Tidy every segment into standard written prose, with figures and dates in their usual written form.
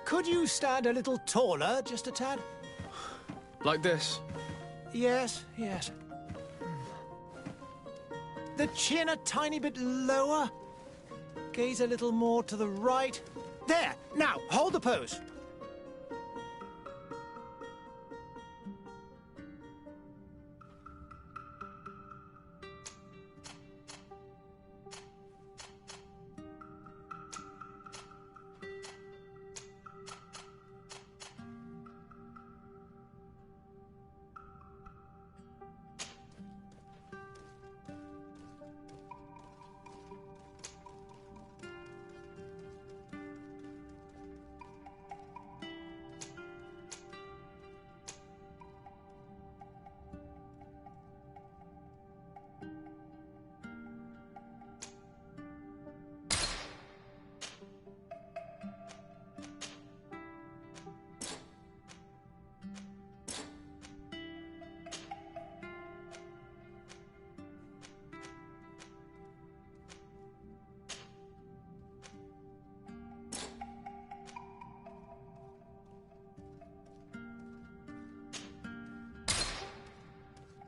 Could you stand a little taller, just a tad? Like this? Yes, yes. The chin a tiny bit lower. Gaze a little more to the right. There! Now, hold the pose.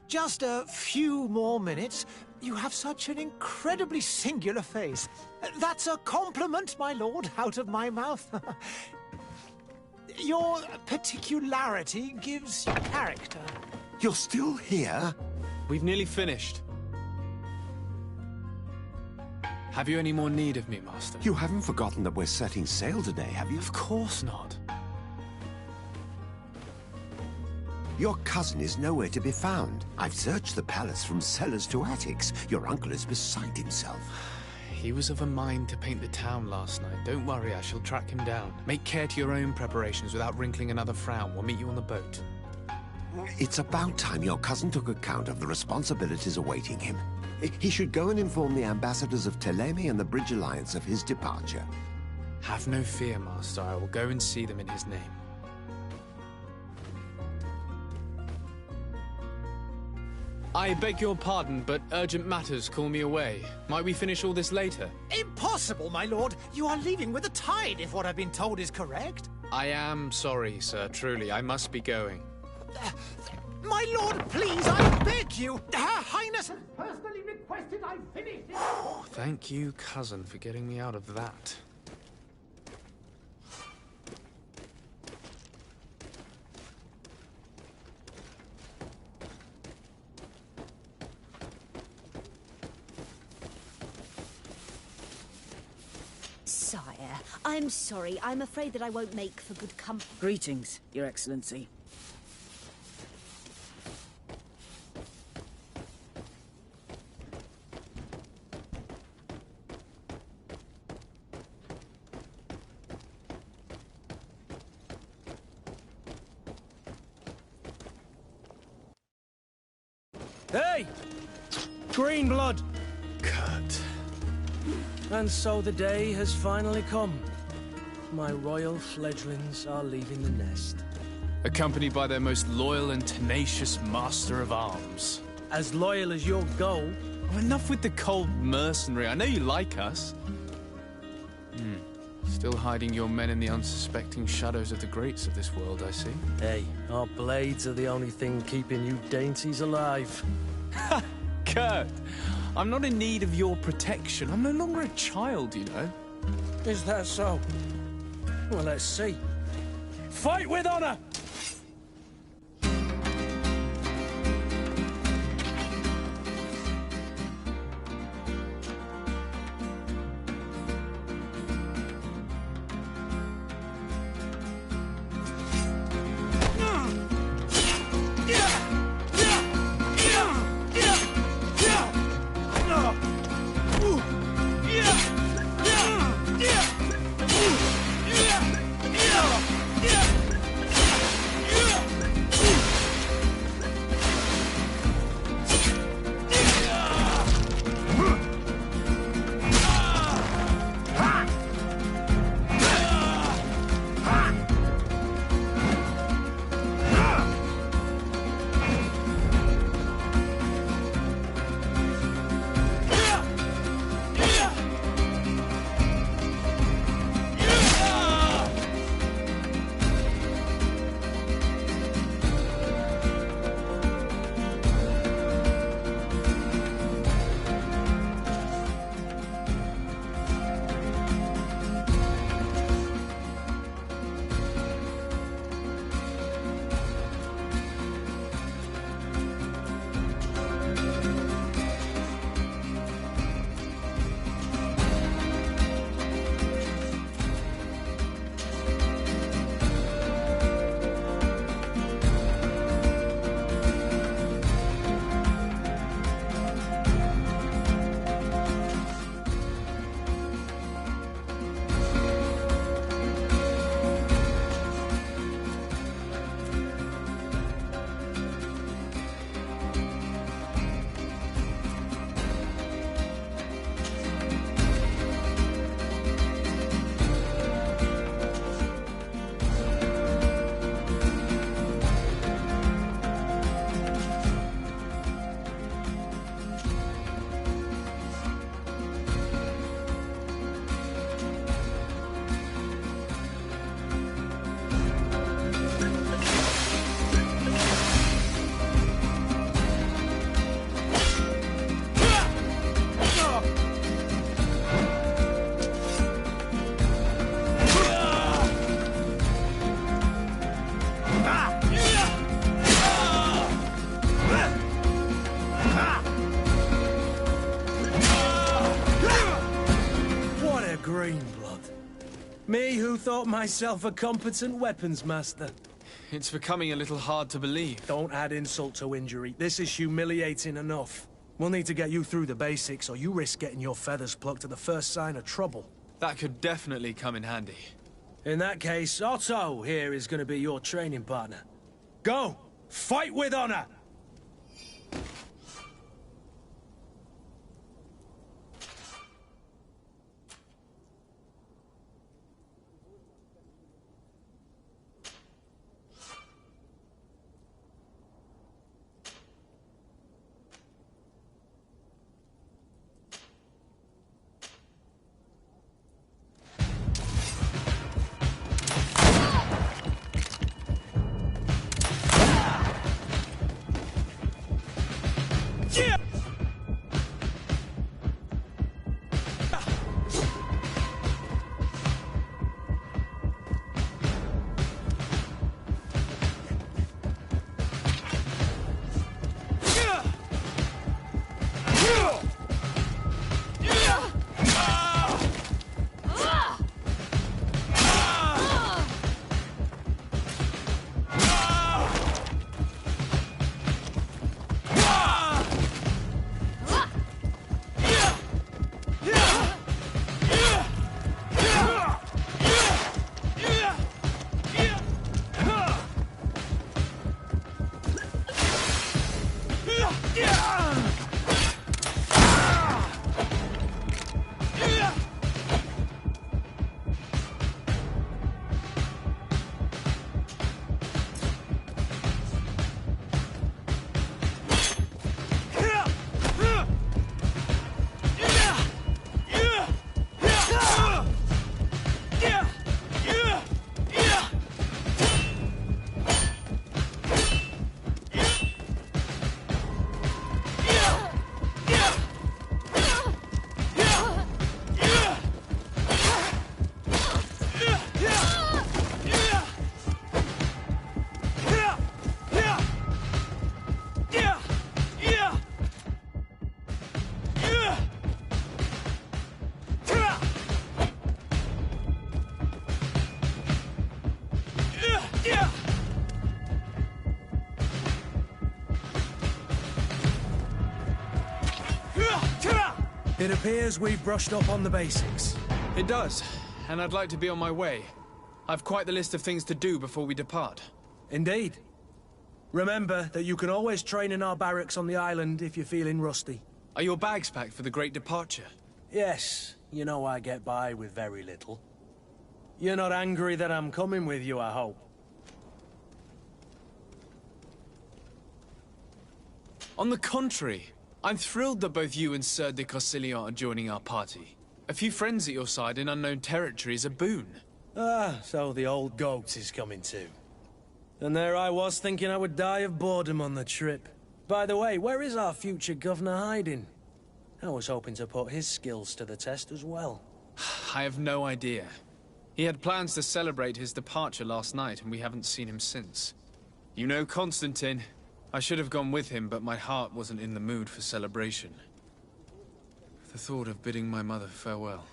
Just a few more minutes. You have such an incredibly singular face. That's a compliment, my lord, out of my mouth. Your particularity gives you character. You're still here? We've nearly finished. Have you any more need of me, Master? You haven't forgotten that we're setting sail today, have you? Of course not. Your cousin is nowhere to be found. I've searched the palace from cellars to attics. Your uncle is beside himself. He was of a mind to paint the town last night. Don't worry, I shall track him down. Make care to your own preparations without wrinkling another frown. We'll meet you on the boat. It's about time your cousin took account of the responsibilities awaiting him. He should go and inform the ambassadors of Telemi and the Bridge Alliance of his departure. Have no fear, Master. I will go and see them in his name. I beg your pardon, but urgent matters call me away. Might we finish all this later? Impossible, my lord. You are leaving with the tide, if what I've been told is correct. I am sorry, sir. Truly, I must be going. My lord, please, I beg you. Her Highness has personally requested I finish it. Thank you, cousin, for getting me out of that. Sire, I'm sorry. I'm afraid that I won't make for good company. Greetings, Your Excellency. Hey! Green blood! Cut. And so the day has finally come. My royal fledglings are leaving the nest. Accompanied by their most loyal and tenacious master of arms. As loyal as your goal. Oh, enough with the cold mercenary. I know you like us. Still hiding your men in the unsuspecting shadows of the greats of this world, I see. Hey, our blades are the only thing keeping you dainties alive. Ha! Kurt! I'm not in need of your protection. I'm no longer a child, you know. Is that so? Well, let's see. Fight with honor! green blood. Me who thought myself a competent weapons master. It's becoming a little hard to believe. Don't add insult to injury. This is humiliating enough. We'll need to get you through the basics, or you risk getting your feathers plucked at the first sign of trouble. That could definitely come in handy. In that case, Otto here is going to be your training partner. Go! Fight with honor! It appears we've brushed up on the basics. It does, and I'd like to be on my way. I've quite the list of things to do before we depart. Indeed. Remember that you can always train in our barracks on the island if you're feeling rusty. Are your bags packed for the great departure? Yes, you know I get by with very little. You're not angry that I'm coming with you, I hope. On the contrary, I'm thrilled that both you and Sir de Corsillon are joining our party. A few friends at your side in unknown territory is a boon. Ah, so the old goat is coming too. And there I was thinking I would die of boredom on the trip. By the way, where is our future governor hiding? I was hoping to put his skills to the test as well. I have no idea. He had plans to celebrate his departure last night, and we haven't seen him since. You know Constantine. I should have gone with him, but my heart wasn't in the mood for celebration. The thought of bidding my mother farewell.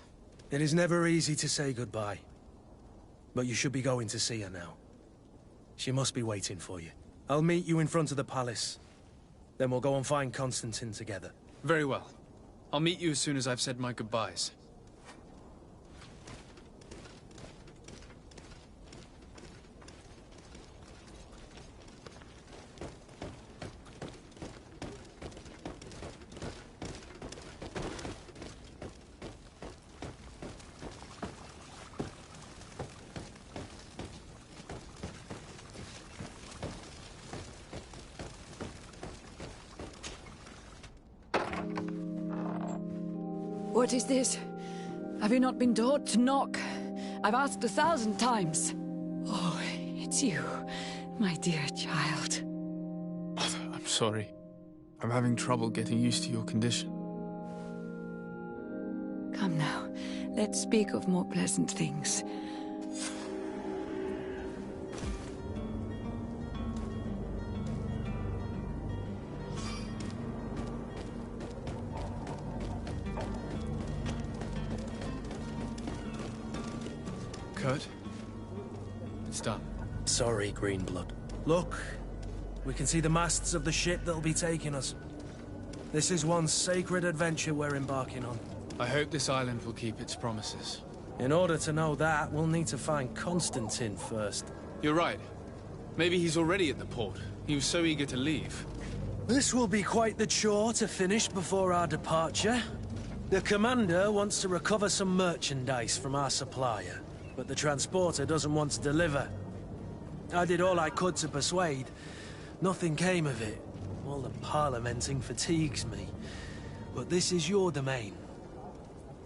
It is never easy to say goodbye. But you should be going to see her now. She must be waiting for you. I'll meet you in front of the palace. Then we'll go and find Constantine together. Very well. I'll meet you as soon as I've said my goodbyes. What is this? Have you not been taught to knock? I've asked 1,000 times. Oh, it's you, my dear child. I'm sorry. I'm having trouble getting used to your condition. Come now, let's speak of more pleasant things. Kurt, it's done. Sorry, Greenblood. Look, we can see the masts of the ship that'll be taking us. This is one sacred adventure we're embarking on. I hope this island will keep its promises. In order to know that, we'll need to find Constantine first. You're right. Maybe he's already at the port. He was so eager to leave. This will be quite the chore to finish before our departure. The commander wants to recover some merchandise from our supplier, but the transporter doesn't want to deliver. I did all I could to persuade. Nothing came of it. All the parliamenting fatigues me. But this is your domain.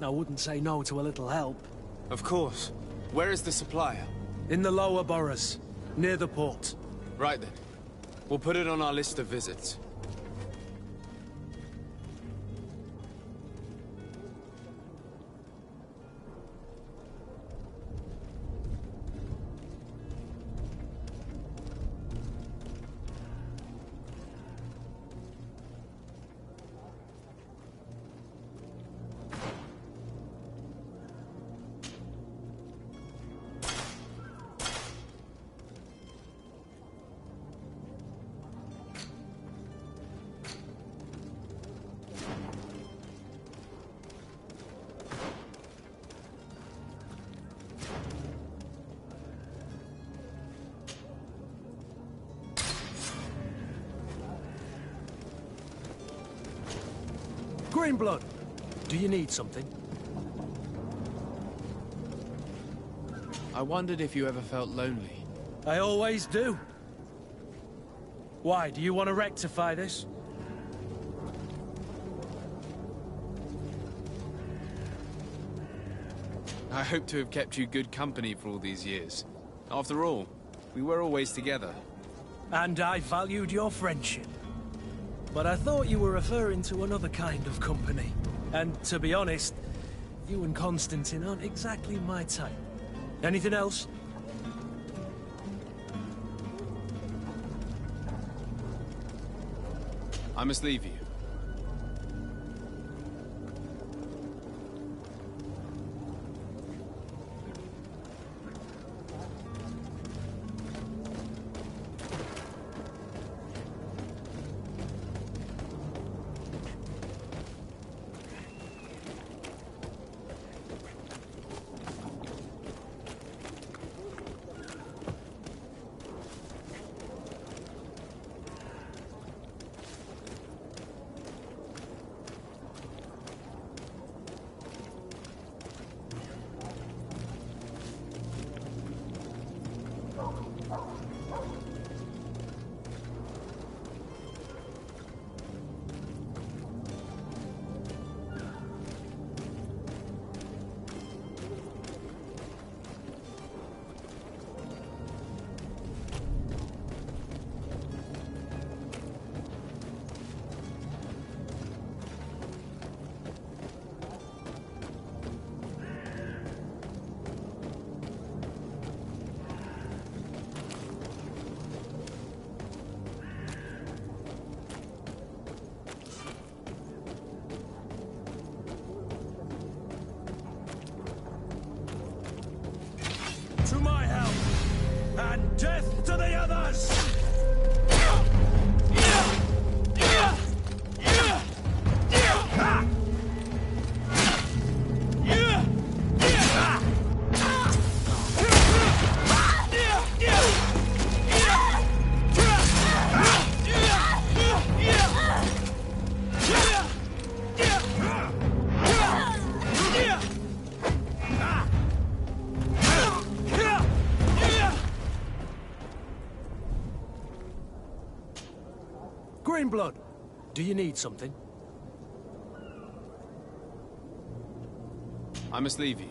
I wouldn't say no to a little help. Of course. Where is the supplier? In the lower boroughs, near the port. Right then. We'll put it on our list of visits. Greenblood, do you need something? I wondered if you ever felt lonely. I always do. Why, do you want to rectify this? I hope to have kept you good company for all these years. After all, we were always together. And I valued your friendship. But I thought you were referring to another kind of company. And to be honest, you and Constantine aren't exactly my type. Anything else? I must leave you. To my help! And death to the others! Greenblood, do you need something? I must leave you.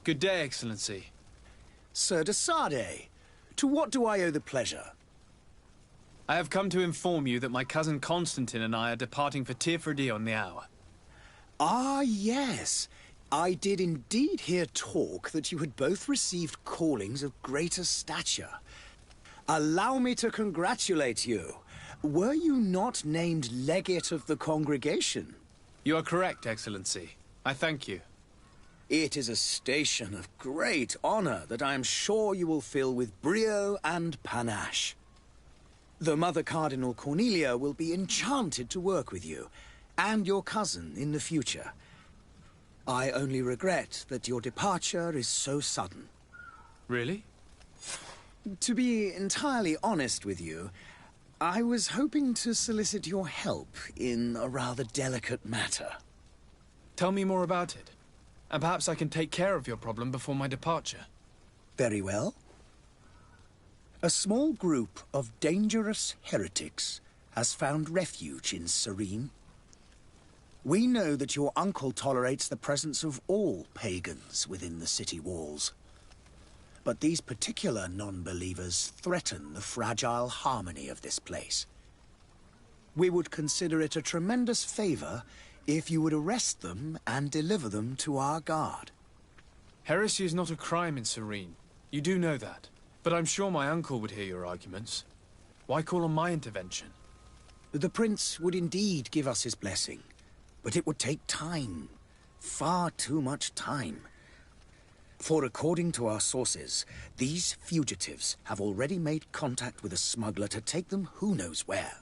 Good day, Excellency. Sir de Sardet, to what do I owe the pleasure? I have come to inform you that my cousin Constantine and I are departing for Tirfredi on the hour. Ah, yes. I did indeed hear talk that you had both received callings of greater stature. Allow me to congratulate you. Were you not named legate of the congregation? You are correct, Excellency. I thank you. It is a station of great honor that I am sure you will fill with brio and panache. The Mother Cardinal Cornelia will be enchanted to work with you, and your cousin in the future. I only regret that your departure is so sudden. Really? To be entirely honest with you, I was hoping to solicit your help in a rather delicate matter. Tell me more about it, and perhaps I can take care of your problem before my departure. Very well. A small group of dangerous heretics has found refuge in Serene. We know that your uncle tolerates the presence of all pagans within the city walls. But these particular non-believers threaten the fragile harmony of this place. We would consider it a tremendous favor if you would arrest them and deliver them to our guard. Heresy is not a crime in Serene. You do know that. But I'm sure my uncle would hear your arguments. Why call on my intervention? The prince would indeed give us his blessing, but it would take time. Far too much time. For according to our sources, these fugitives have already made contact with a smuggler to take them who knows where.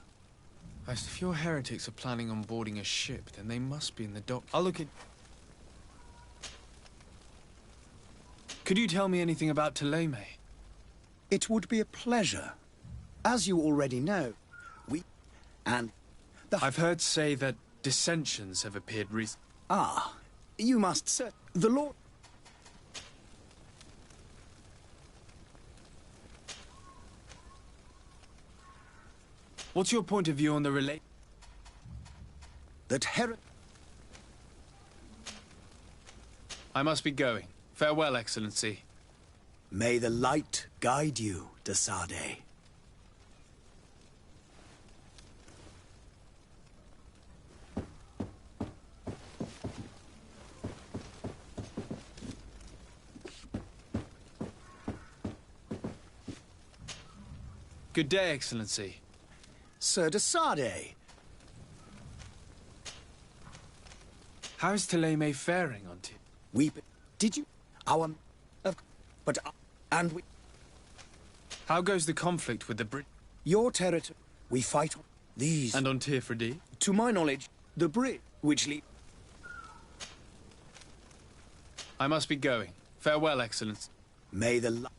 As if your heretics are planning on boarding a ship, then they must be in the dock. I'll look at... Could you tell me anything about Thélème? It would be a pleasure. As you already know, I've heard say that dissensions have appeared recently. Ah, you must say... The Lord... What's your point of view on the That I must be going. Farewell, Excellency. May the light guide you, de Sardet. Good day, Excellency. Sir de Sardet. How is Thélème faring on Did you... Our... But... And we... How goes the conflict with the Brit... Your territory... We fight... These... And on Tirfredi? To my knowledge, the Brit... Which lead... I must be going. Farewell, Excellency. May the light...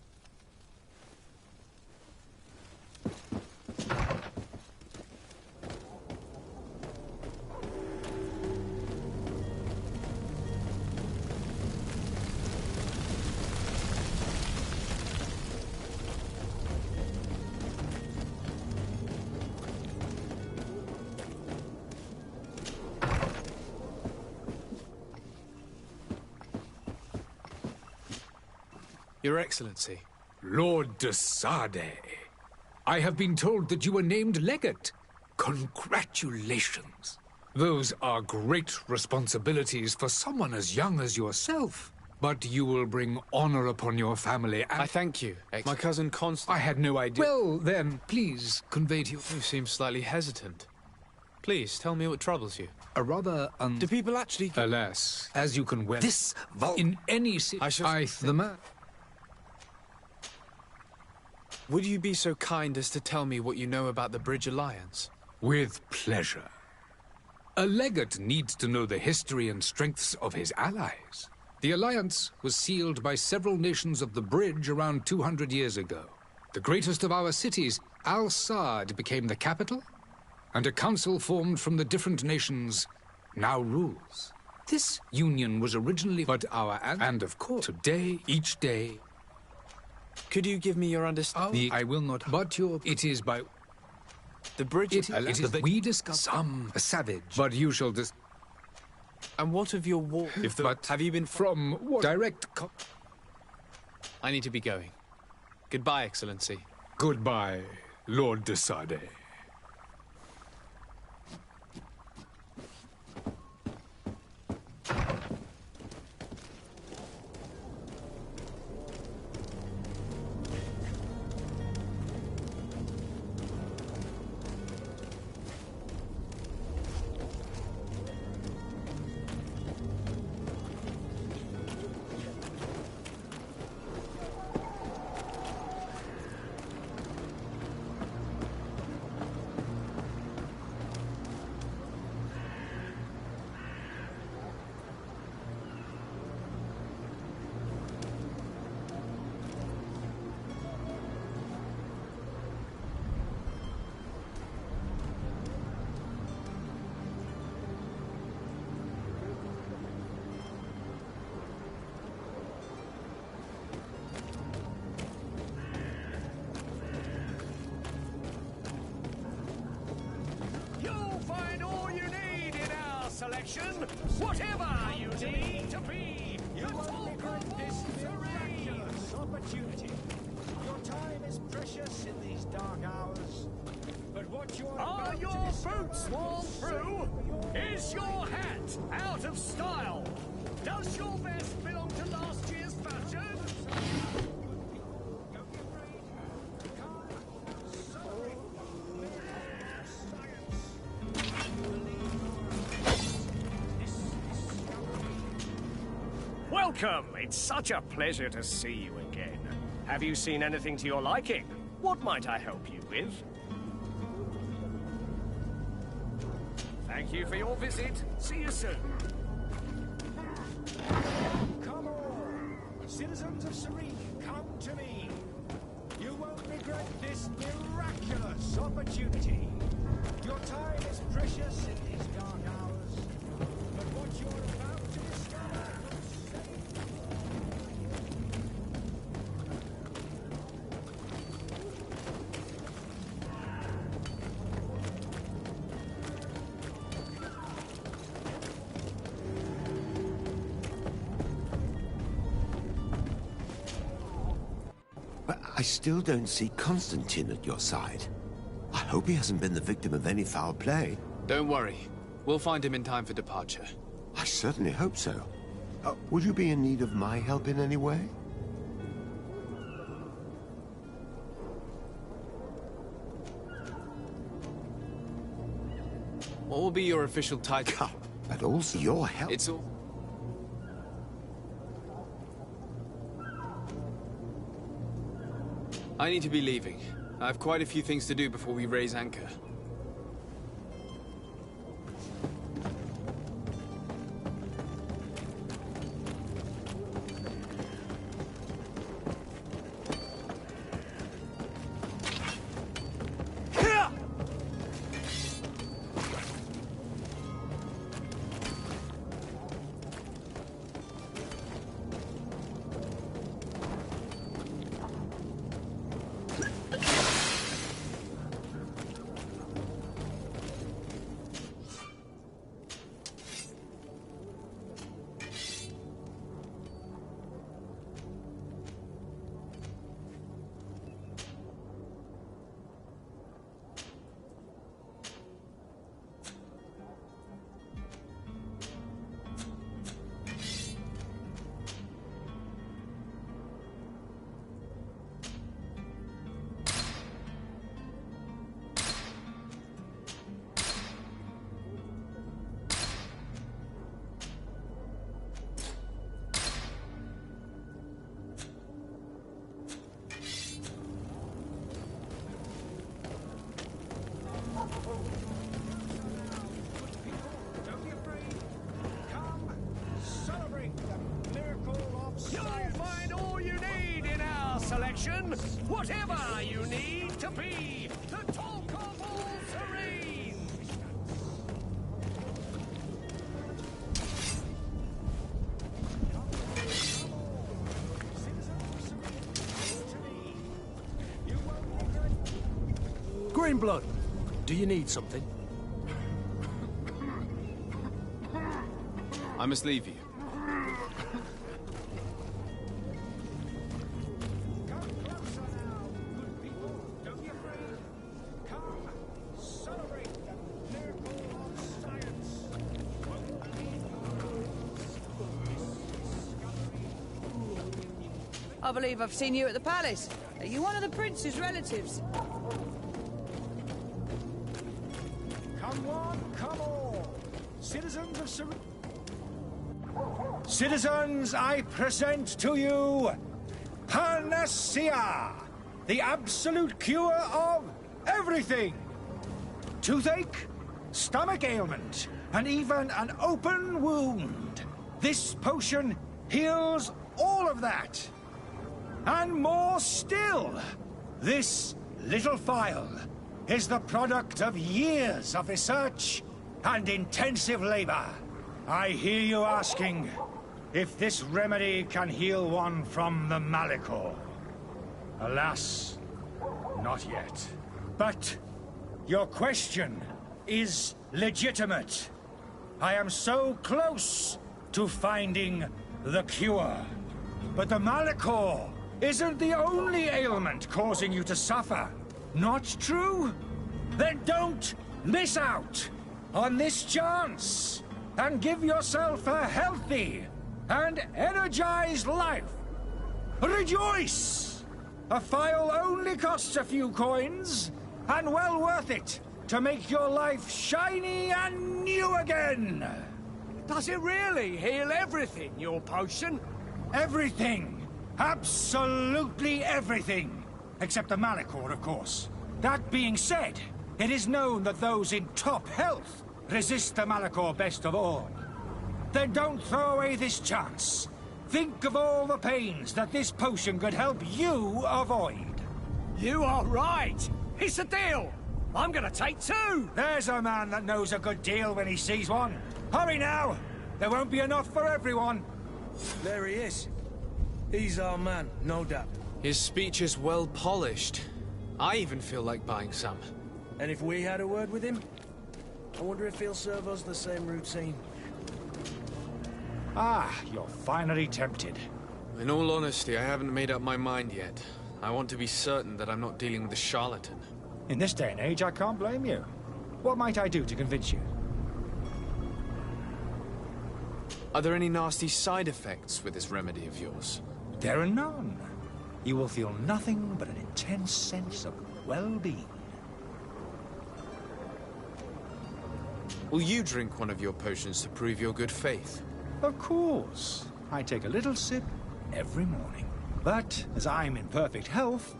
Your Excellency. Lord de Sardet, I have been told that you were named legate. Congratulations. Those are great responsibilities for someone as young as yourself. But you will bring honor upon your family and... I thank you. My cousin Constantine... I had no idea. Well, then, please convey to you... You seem slightly hesitant. Please, tell me what troubles you. A rather Do people actually... Alas, as you can well... In any city... The man... Would you be so kind as to tell me what you know about the Bridge Alliance? With pleasure. A legate needs to know the history and strengths of his allies. The alliance was sealed by several nations of the Bridge around 200 years ago. The greatest of our cities, Al-Saad, became the capital, and a council formed from the different nations now rules. This union was originally but our... And of course, today, each day... Could you give me your understanding? I will not, but it is by... The Bridge... It is that we discuss a savage, but you shall And what of your war? Have you been from what? Direct... I need to be going. Goodbye, Excellency. Goodbye, Lord de Sade. Whatever you need to be, you take this miraculous opportunity. Your time is precious in these dark hours. But what you are your boots worn through? Is your hat out of style? Does your vest belong to last year's fashion? Don't be afraid. Come, celebrate science. Welcome! It's such a pleasure to see you again. Have you seen anything to your liking? What might I help you with? Thank you for your visit. See you soon. Come on! Citizens of Serene, come to me! You won't regret this miraculous opportunity. Your time is precious in these dark hours. But what you're about to discover... But I still don't see Constantine at your side. I hope he hasn't been the victim of any foul play. Don't worry. We'll find him in time for departure. I certainly hope so. Would you be in need of my help in any way? What will be your official title? But also your help. It's all... I need to be leaving. I have quite a few things to do before we raise anchor. Don't be afraid. Come, celebrate the miracle of science. You'll find all you need in our selection. Whatever you need to be the talk of all Serene. Greenblood, do you need something? I must leave you. I believe I've seen you at the palace. Are you one of the prince's relatives? Come one, come all. Citizens of Citizens, I present to you Panacea, the absolute cure of everything. Toothache, stomach ailment, and even an open wound. This potion heals all of that. And more still, this little phial is the product of years of research and intensive labor. I hear you asking if this remedy can heal one from the Malachor. Alas, not yet. But your question is legitimate. I am so close to finding the cure. But the Malachor isn't the only ailment causing you to suffer. Not true? Then don't miss out on this chance and give yourself a healthy and energized life. Rejoice! A phial only costs a few coins, and well worth it to make your life shiny and new again. Does it really heal everything, your potion? Everything! Absolutely everything! Except the Malachor, of course. That being said, it is known that those in top health resist the Malachor best of all. Then don't throw away this chance. Think of all the pains that this potion could help you avoid. You are right. It's a deal. I'm gonna take two. There's a man that knows a good deal when he sees one. Hurry now! There won't be enough for everyone. There he is. He's our man, no doubt. His speech is well polished. I even feel like buying some. And if we had a word with him, I wonder if he'll serve us the same routine. Ah, you're finally tempted. In all honesty, I haven't made up my mind yet. I want to be certain that I'm not dealing with a charlatan. In this day and age, I can't blame you. What might I do to convince you? Are there any nasty side effects with this remedy of yours? There are none. You will feel nothing but an intense sense of well-being. Will you drink one of your potions to prove your good faith? Of course. I take a little sip every morning. But as I'm in perfect health,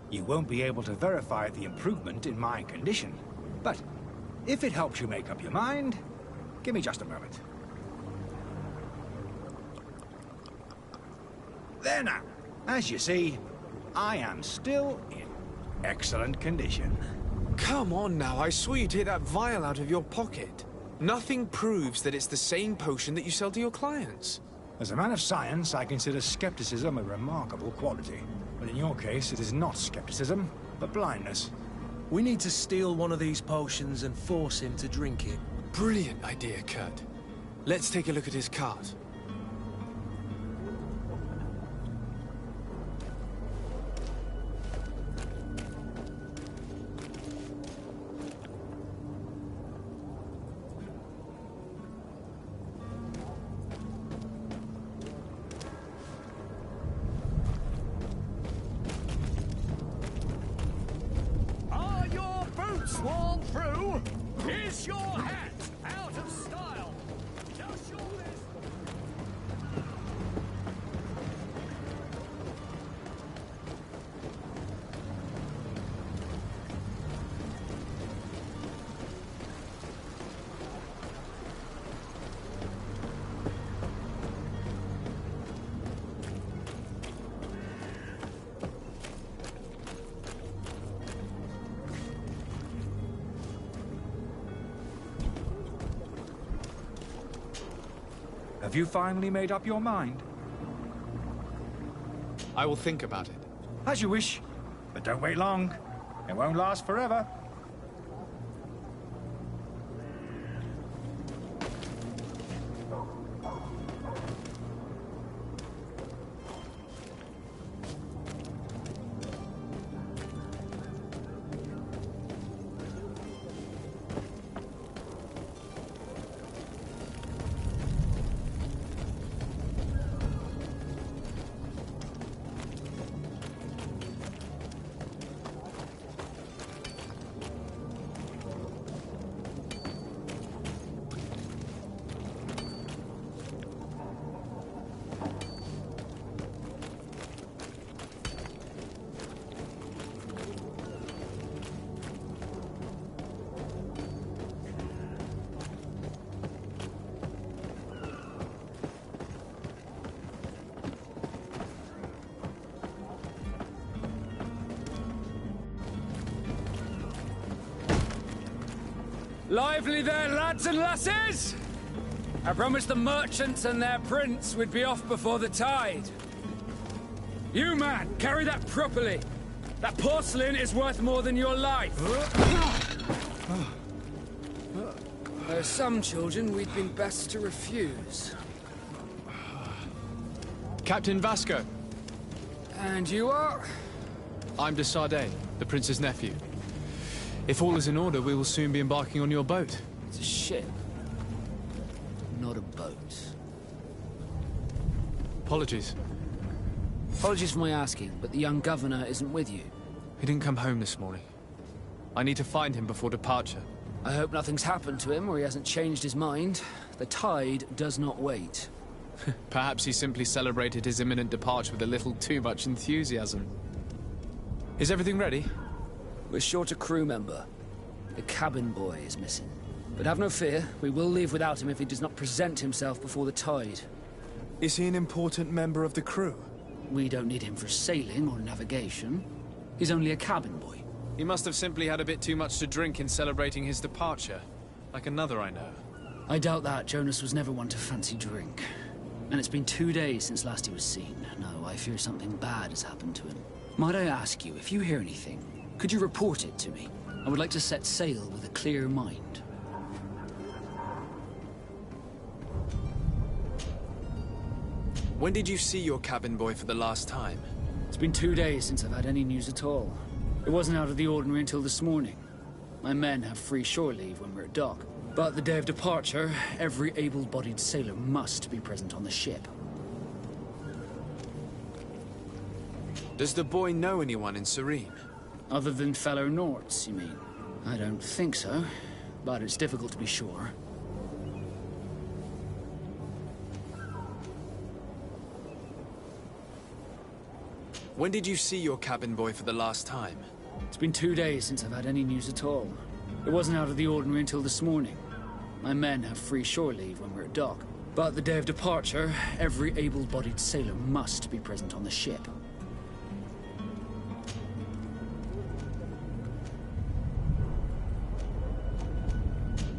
you won't be able to verify the improvement in my condition. But if it helps you make up your mind, give me just a moment. There now. As you see, I am still in excellent condition. Come on now, I saw you take that vial out of your pocket. Nothing proves that it's the same potion that you sell to your clients. As a man of science, I consider skepticism a remarkable quality. But in your case, it is not skepticism, but blindness. We need to steal one of these potions and force him to drink it. Brilliant idea, Kurt. Let's take a look at his cart. Are your boots worn through? Is your hat out of style? Does your Have you finally made up your mind? I will think about it. As you wish, but don't wait long. It won't last forever. Lively there, lads and lasses! I promised the merchants and their prince we'd be off before the tide. You, man, carry that properly. That porcelain is worth more than your life. There are some children we'd been best to refuse. Captain Vasco. And you are? I'm de Sade, the prince's nephew. If all is in order, we will soon be embarking on your boat. It's a ship, not a boat. Apologies. Apologies for my asking, but the young governor isn't with you. He didn't come home this morning. I need to find him before departure. I hope nothing's happened to him or he hasn't changed his mind. The tide does not wait. Perhaps he simply celebrated his imminent departure with a little too much enthusiasm. Is everything ready? We're short a crew member. The cabin boy is missing. But have no fear, we will leave without him if he does not present himself before the tide. Is he an important member of the crew? We don't need him for sailing or navigation. He's only a cabin boy. He must have simply had a bit too much to drink in celebrating his departure. Like another I know. I doubt that. Jonas was never one to fancy drink. And it's been 2 days since last he was seen. No, I fear something bad has happened to him. Might I ask you, if you hear anything, could you report it to me? I would like to set sail with a clear mind. When did you see your cabin boy for the last time? It's been 2 days since I've had any news at all. It wasn't out of the ordinary until this morning. My men have free shore leave when we're at dock. But the day of departure, every able-bodied sailor must be present on the ship. Does the boy know anyone in Serene? Other than fellow Norts, you mean? I don't think so, but it's difficult to be sure. When did you see your cabin boy for the last time? It's been 2 days since I've had any news at all. It wasn't out of the ordinary until this morning. My men have free shore leave when we're at dock. But the day of departure, every able-bodied sailor must be present on the ship.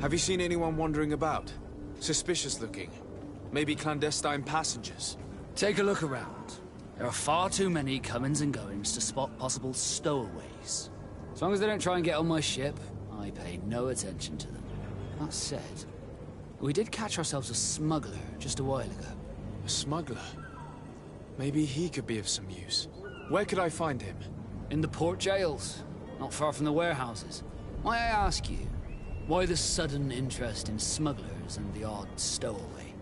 Have you seen anyone wandering about? Suspicious looking? Maybe clandestine passengers? Take a look around. There are far too many comings and goings to spot possible stowaways. As long as they don't try and get on my ship, I pay no attention to them. That said, we did catch ourselves a smuggler just a while ago. A smuggler? Maybe he could be of some use. Where could I find him? In the port jails, not far from the warehouses. May I ask you, why the sudden interest in smugglers and the odd stowaway?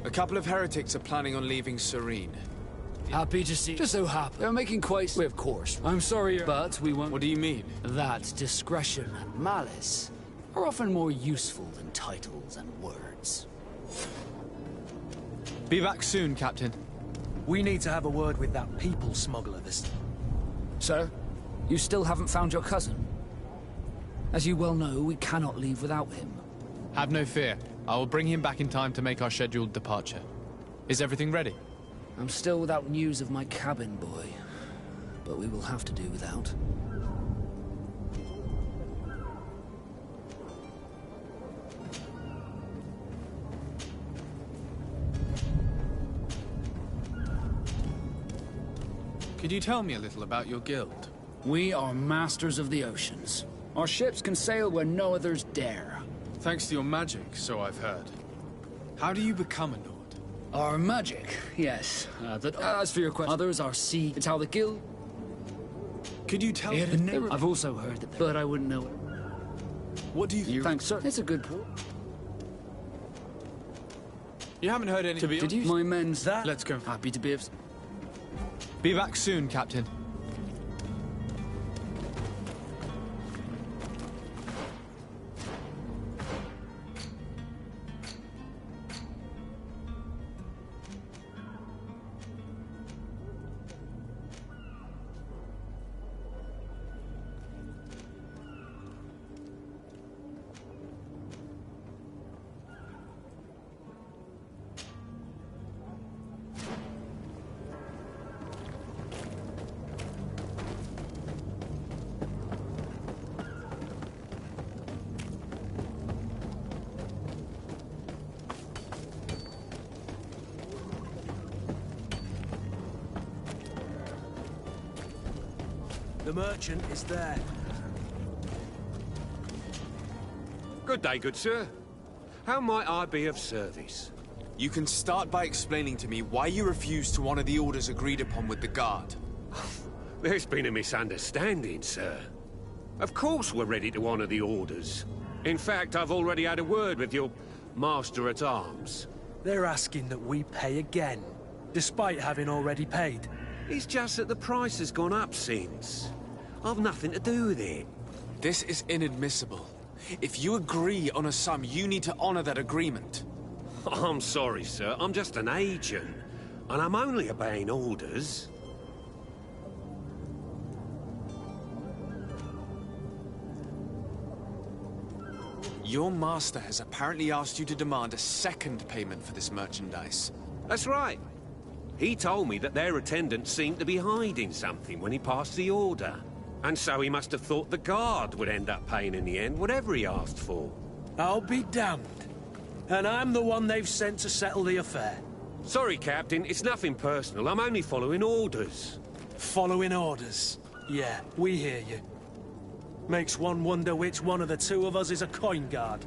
A couple of heretics are planning on leaving Serene. Happy to see. Just so happy. They're making quite... Of course. I'm sorry, but we won't... What do you mean? That discretion and malice are often more useful than titles and words. Be back soon, Captain. We need to have a word with that people smuggler this... Sir, you still haven't found your cousin? As you well know, we cannot leave without him. Have no fear. I will bring him back in time to make our scheduled departure. Is everything ready? I'm still without news of my cabin boy, but we will have to do without. Could you tell me a little about your guild? We are masters of the oceans. Our ships can sail where no others dare. Thanks to your magic, so I've heard. How do you become a lord? Our magic, yes. As for your question, others are sea. It's how the guild... Could you tell me? I've also heard that, but I wouldn't know it. What do you... Thanks, sir. It's a good point. You haven't heard anything? Did you? My men's... That... Let's go. Happy to be of... Be back soon, Captain. The merchant is there. Good day, good sir. How might I be of service? You can start by explaining to me why you refused to honor the orders agreed upon with the guard. There's been a misunderstanding, sir. Of course we're ready to honor the orders. In fact, I've already had a word with your master-at-arms. They're asking that we pay again, despite having already paid. It's just that the price has gone up since. I've nothing to do with it. This is inadmissible. If you agree on a sum, you need to honor that agreement. I'm sorry, sir. I'm just an agent. And I'm only obeying orders. Your master has apparently asked you to demand a second payment for this merchandise. That's right. He told me that their attendant seemed to be hiding something when he passed the order. And so he must have thought the guard would end up paying in the end, whatever he asked for. I'll be damned. And I'm the one they've sent to settle the affair. Sorry, Captain, it's nothing personal. I'm only following orders. Following orders? Yeah, we hear you. Makes one wonder which one of the two of us is a coin guard.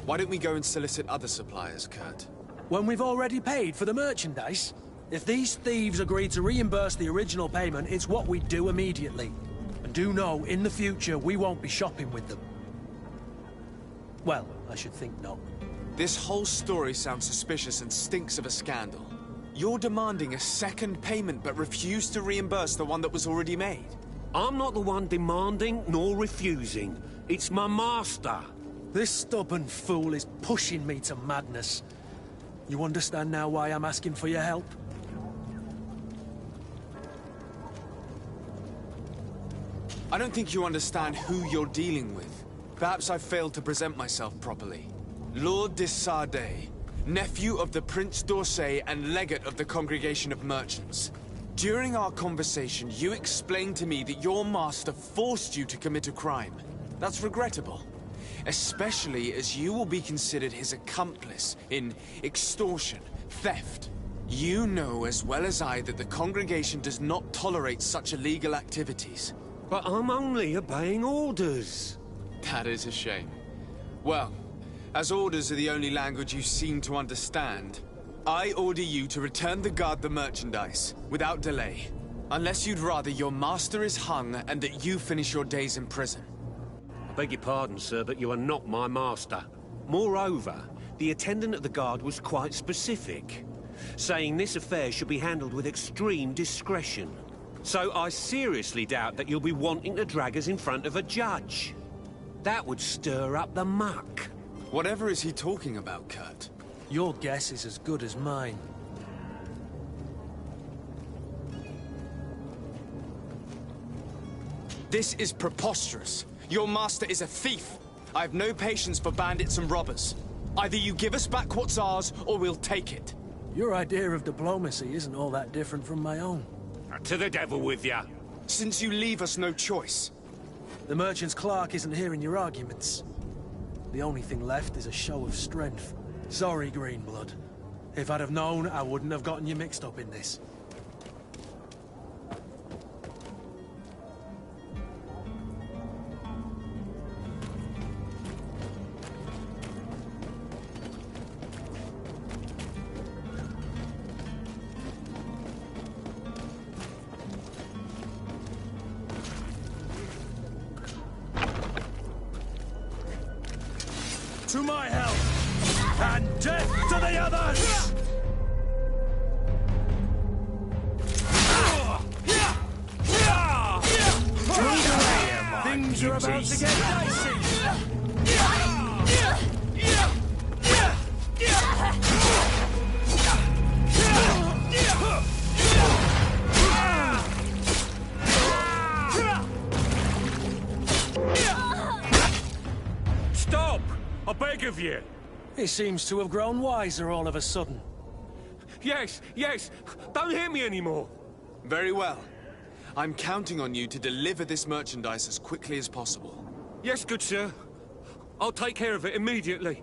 Why don't we go and solicit other suppliers, Kurt? When we've already paid for the merchandise? If these thieves agree to reimburse the original payment, it's what we do immediately. And do know, in the future, we won't be shopping with them. Well, I should think not. This whole story sounds suspicious and stinks of a scandal. You're demanding a second payment but refuse to reimburse the one that was already made. I'm not the one demanding nor refusing. It's my master. This stubborn fool is pushing me to madness. You understand now why I'm asking for your help? I don't think you understand who you're dealing with. Perhaps I failed to present myself properly. Lord de Sardet, nephew of the Prince d'Orsay and legate of the Congregation of Merchants. During our conversation, you explained to me that your master forced you to commit a crime. That's regrettable, especially as you will be considered his accomplice in extortion, theft. You know as well as I that the congregation does not tolerate such illegal activities. But I'm only obeying orders. That is a shame. Well, as orders are the only language you seem to understand, I order you to return the guard the merchandise, without delay. Unless you'd rather your master is hung and that you finish your days in prison. I beg your pardon, sir, but you are not my master. Moreover, the attendant at the guard was quite specific, saying this affair should be handled with extreme discretion. So I seriously doubt that you'll be wanting to drag us in front of a judge. That would stir up the muck. Whatever is he talking about, Kurt? Your guess is as good as mine. This is preposterous. Your master is a thief. I have no patience for bandits and robbers. Either you give us back what's ours, or we'll take it. Your idea of diplomacy isn't all that different from my own. To the devil with ya. Since you leave us no choice. The merchant's clerk isn't hearing your arguments. The only thing left is a show of strength. Sorry, Greenblood. If I'd have known, I wouldn't have gotten you mixed up in this. To my help! And death to the others! Things are about to get dicey! Stop! I beg of you! He seems to have grown wiser all of a sudden. Yes, yes! Don't hit me anymore! Very well. I'm counting on you to deliver this merchandise as quickly as possible. Yes, good sir. I'll take care of it immediately.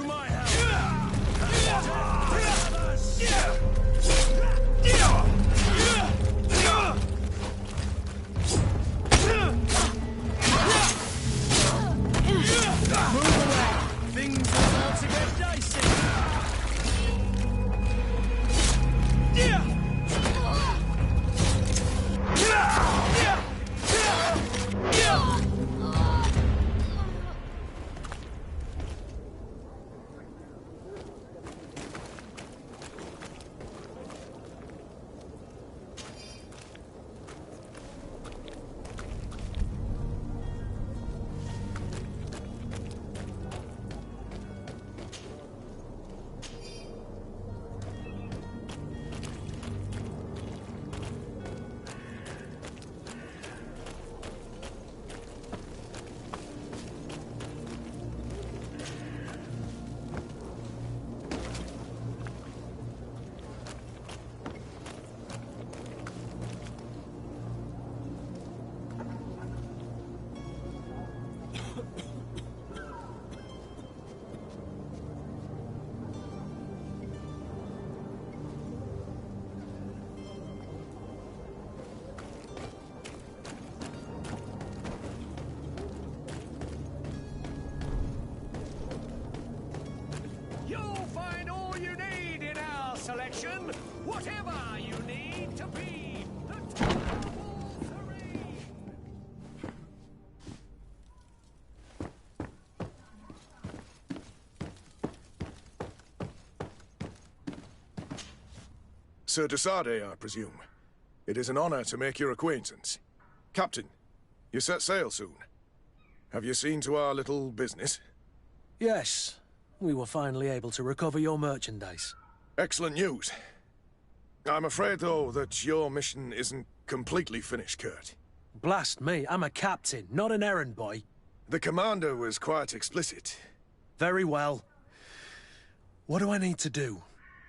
to my help! Things are about to get dicey! Selection, whatever you need to be the top of all three. Sir Desade, I presume. It is an honor to make your acquaintance. Captain, you set sail soon. Have you seen to our little business? Yes. We were finally able to recover your merchandise. Excellent news. I'm afraid, though, that your mission isn't completely finished, Kurt. Blast me, I'm a captain, not an errand boy. The commander was quite explicit. Very well. What do I need to do?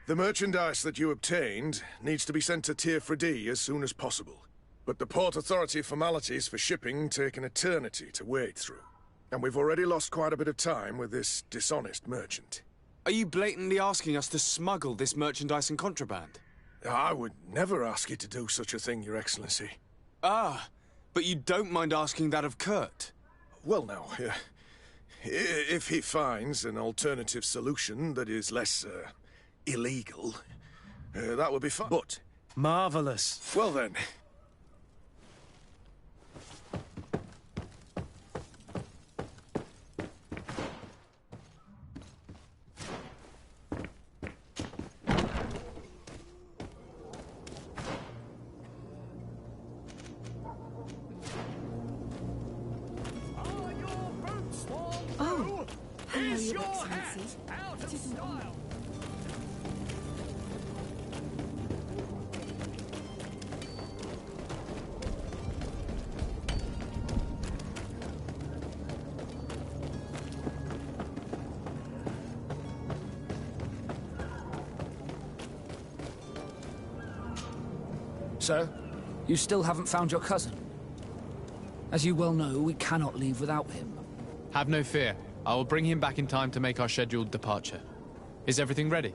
The merchandise that you obtained needs to be sent to Tier 4D as soon as possible. But the Port Authority formalities for shipping take an eternity to wade through. And we've already lost quite a bit of time with this dishonest merchant. Are you blatantly asking us to smuggle this merchandise and contraband? I would never ask you to do such a thing, Your Excellency. Ah, but you don't mind asking that of Kurt? Well, now, if he finds an alternative solution that is less, illegal, that would be fine. But... Marvelous. Well then... Sir, you still haven't found your cousin. As you well know, we cannot leave without him. Have no fear. I will bring him back in time to make our scheduled departure. Is everything ready?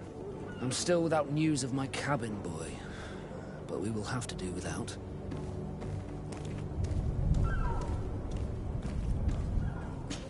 I'm still without news of my cabin boy, but we will have to do without.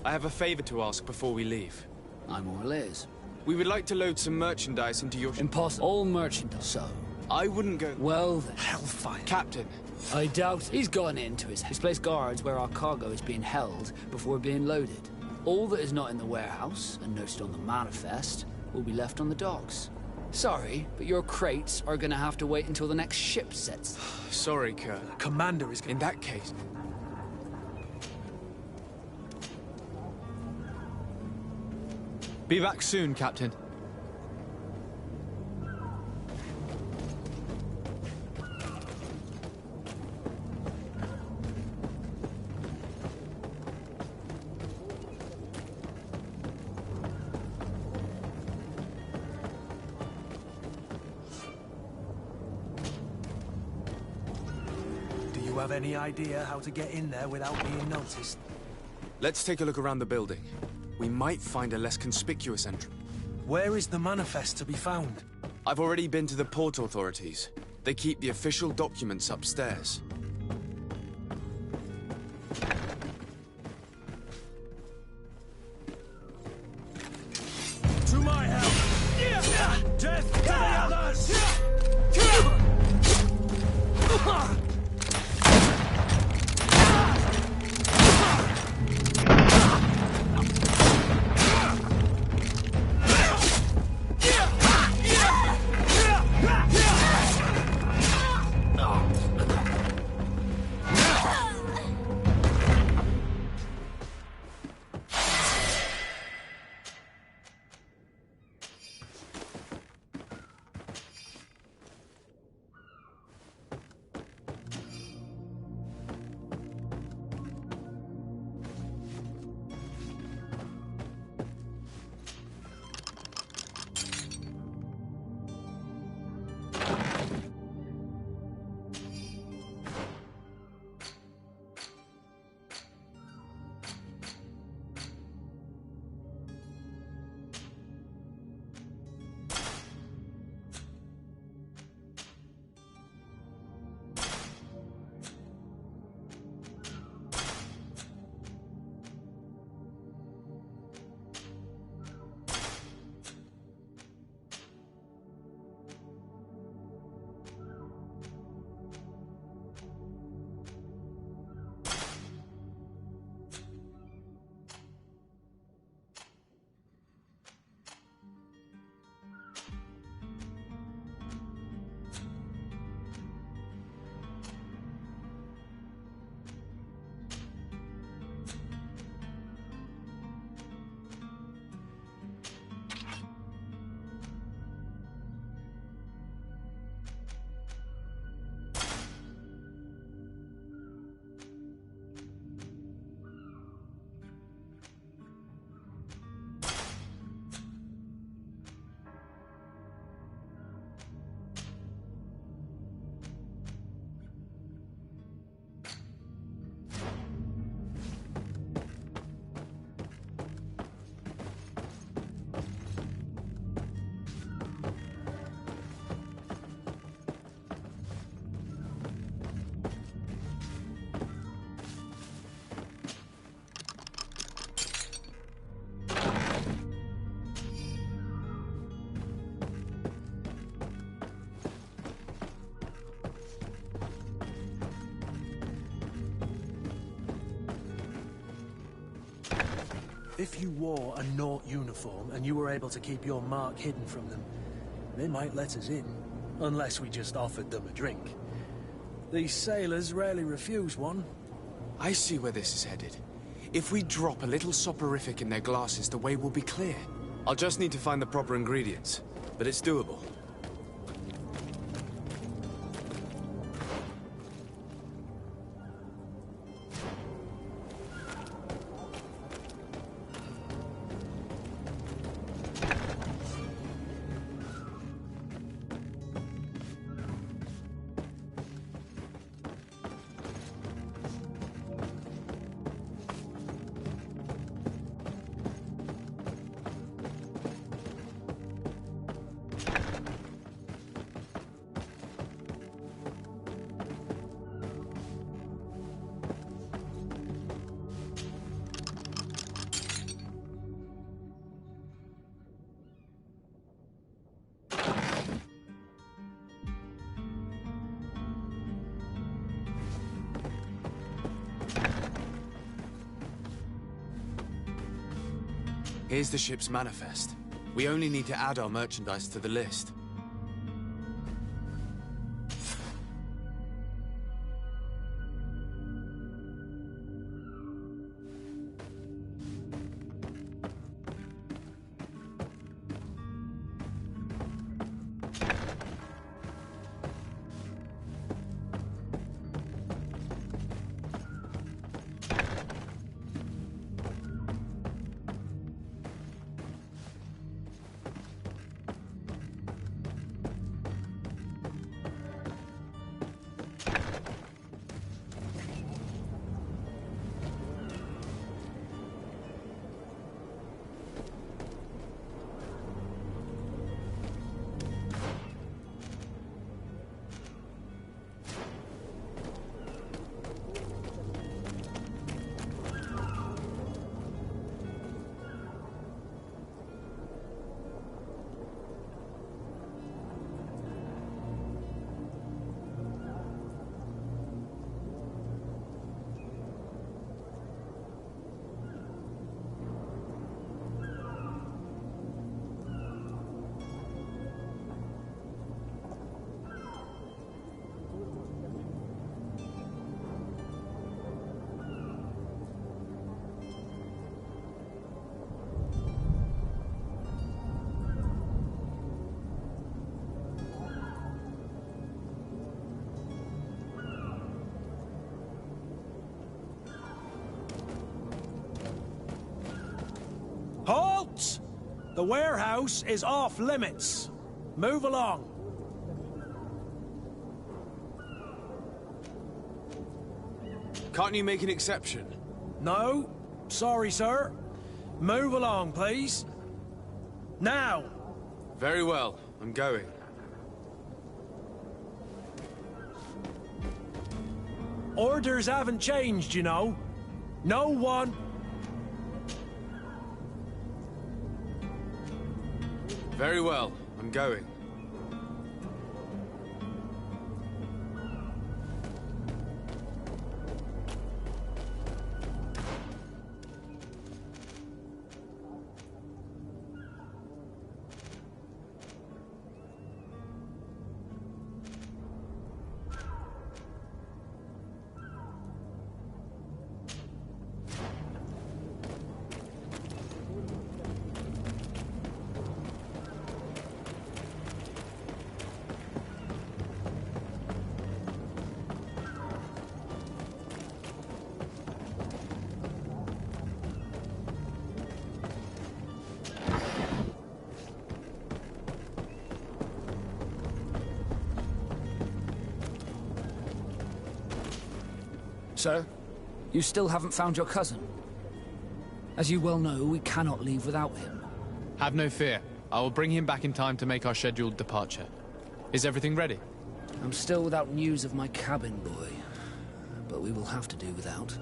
I have a favor to ask before we leave. I'm all ears. We would like to load some merchandise into your... Impossible. All merchandise. So? I wouldn't go... Well then. Hellfire. Captain. I doubt he's gone into his... He's placed guards where our cargo is being held before being loaded. All that is not in the warehouse, and noted on the manifest, will be left on the docks. Sorry, but your crates are gonna have to wait until the next ship sets. Sorry, Kurt. The commander is... In that case... Be back soon, Captain. Do you have any idea how to get in there without being noticed? Let's take a look around the building. We might find a less conspicuous entrance. Where is the manifest to be found? I've already been to the port authorities. They keep the official documents upstairs. To my help! Death to the others! If you wore a Naut uniform and you were able to keep your mark hidden from them, they might let us in, unless we just offered them a drink. These sailors rarely refuse one. I see where this is headed. If we drop a little soporific in their glasses, the way will be clear. I'll just need to find the proper ingredients, but it's doable. Here's the ship's manifest. We only need to add our merchandise to the list. Halt! The warehouse is off limits. Move along. Can't you make an exception? No. Sorry, sir. Move along, please. Now! Very well. I'm going. Orders haven't changed, you know. No one... Very well. I'm going. Sir, you still haven't found your cousin. As you well know, we cannot leave without him. Have no fear. I will bring him back in time to make our scheduled departure. Is everything ready? I'm still without news of my cabin boy, but we will have to do without.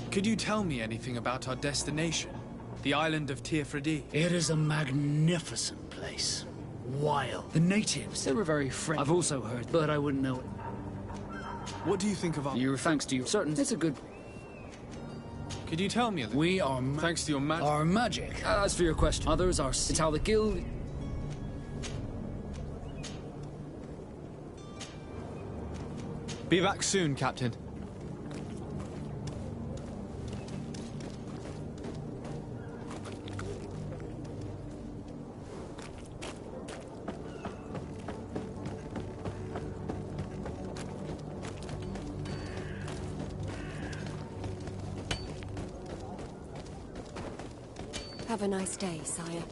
Could you tell me anything about our destination? The island of Tirfredi? It is a magnificent place. Wild. The natives, they were very friendly. I've also heard, but I wouldn't know it. What do you think of our... Thanks to you. Certain, it's a good... Could you tell me a little? We are... Thanks to your magic. Our magic. As for your question, others are... It's how the guild... Be back soon, Captain. Have a nice day, sire.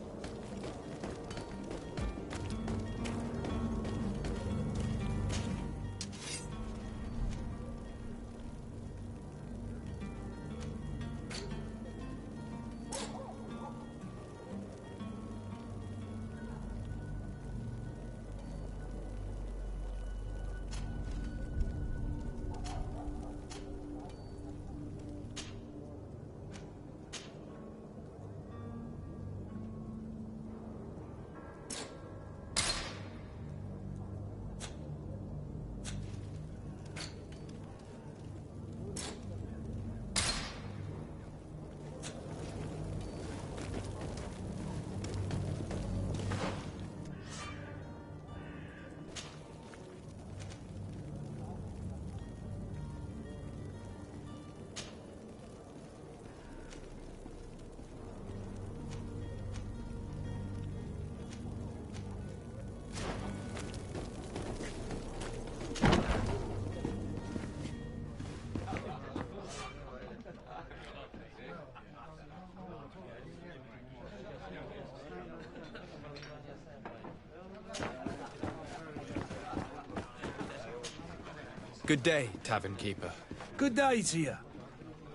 Good day, tavern keeper. Good day to you.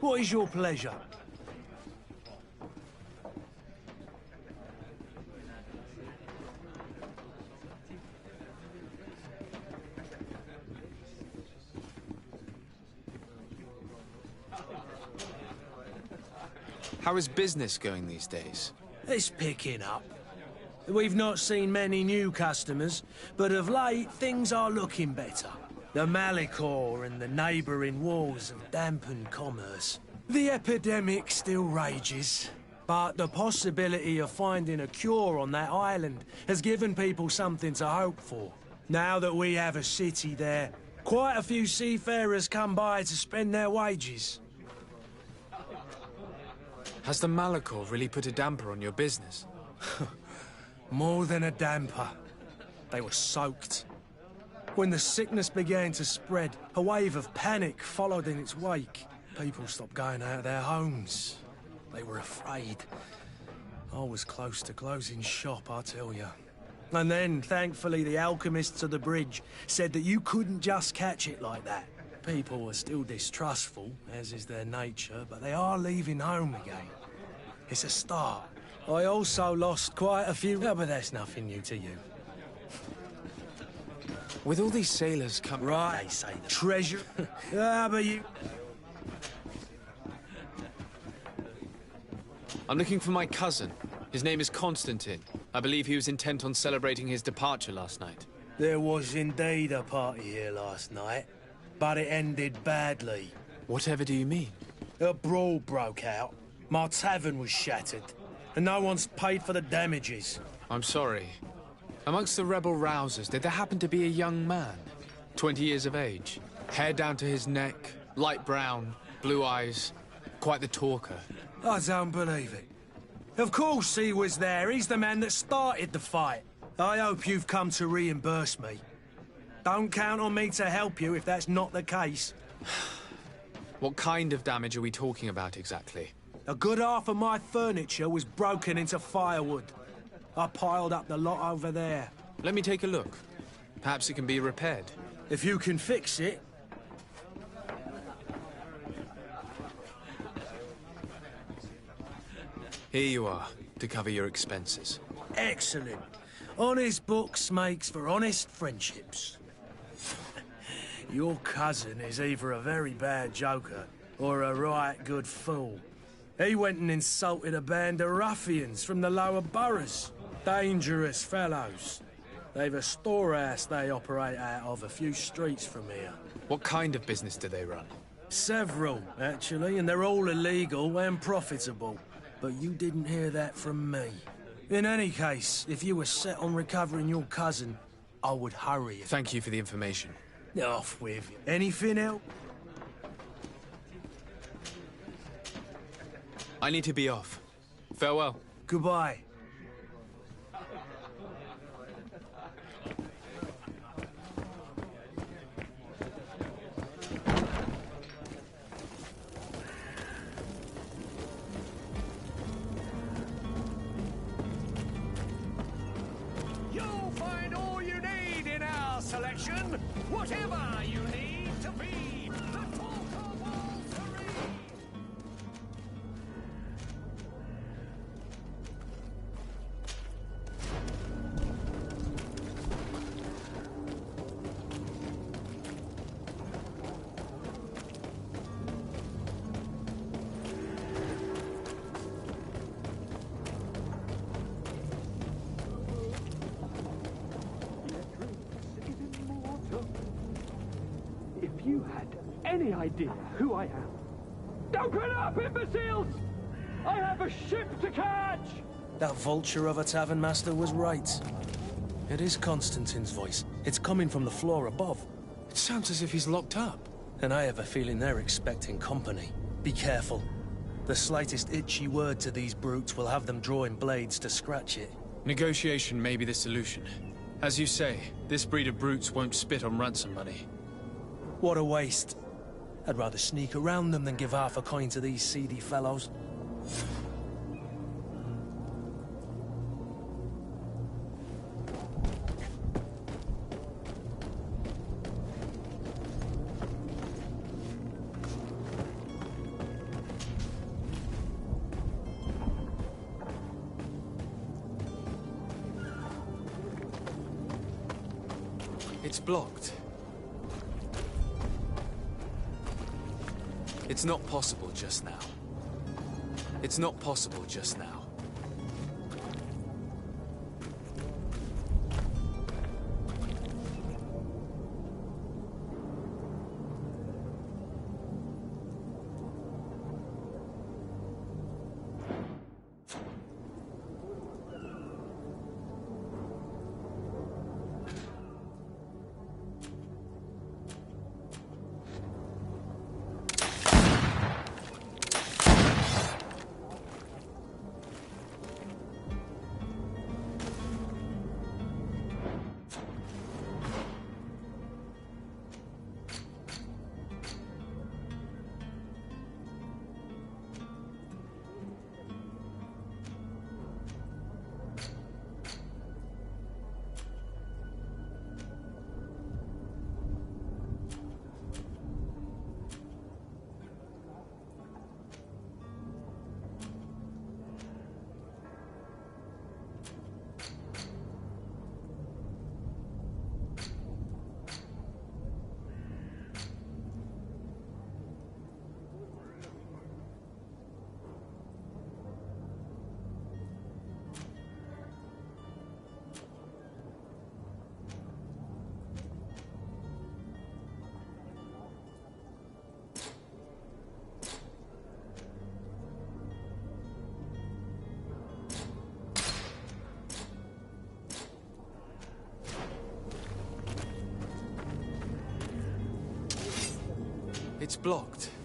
What is your pleasure? How is business going these days? It's picking up. We've not seen many new customers, but of late, things are looking better. The Malicor and the neighbouring wars have dampened commerce. The epidemic still rages, but the possibility of finding a cure on that island has given people something to hope for. Now that we have a city there, quite a few seafarers come by to spend their wages. Has the Malicor really put a damper on your business? More than a damper. They were soaked. When the sickness began to spread, a wave of panic followed in its wake. People stopped going out of their homes. They were afraid. I was close to closing shop, I tell you. And then, thankfully, the alchemists of the bridge said that you couldn't just catch it like that. People were still distrustful, as is their nature, but they are leaving home again. It's a start. I also lost quite a few... Oh, but that's nothing new to you. With all these sailors come... Right, they say the treasure. But you... I'm looking for my cousin. His name is Constantine. I believe he was intent on celebrating his departure last night. There was indeed a party here last night, but it ended badly. Whatever do you mean? A brawl broke out. My tavern was shattered, and no one's paid for the damages. I'm sorry. Amongst the rebel rousers, did there happen to be a young man? 20 years of age, hair down to his neck, light brown, blue eyes, quite the talker. I don't believe it. Of course he was there. He's the man that started the fight. I hope you've come to reimburse me. Don't count on me to help you if that's not the case. What kind of damage are we talking about exactly? A good half of my furniture was broken into firewood. I piled up the lot over there. Let me take a look. Perhaps it can be repaired. If you can fix it. Here you are, to cover your expenses. Excellent. Honest books makes for honest friendships. Your cousin is either a very bad joker or a right good fool. He went and insulted a band of ruffians from the lower boroughs. Dangerous fellows. They've a storehouse they operate out of a few streets from here. What kind of business do they run? Several, actually, and they're all illegal and profitable. But you didn't hear that from me. In any case, if you were set on recovering your cousin, I would hurry. Thank you for the information. Off with you. Anything else? I need to be off. Farewell. Goodbye. You'll find all you need in our selection. Whatever you need to be the talk of all Serene. If you had any idea who I am... Open up, imbeciles! I have a ship to catch! That vulture of a tavern master was right. It is Constantine's voice. It's coming from the floor above. It sounds as if he's locked up. And I have a feeling they're expecting company. Be careful. The slightest itchy word to these brutes will have them drawing blades to scratch it. Negotiation may be the solution. As you say, this breed of brutes won't spit on ransom money. What a waste. I'd rather sneak around them than give half a coin to these seedy fellows. It's blocked. It's not possible just now. It's not possible just now. It's blocked.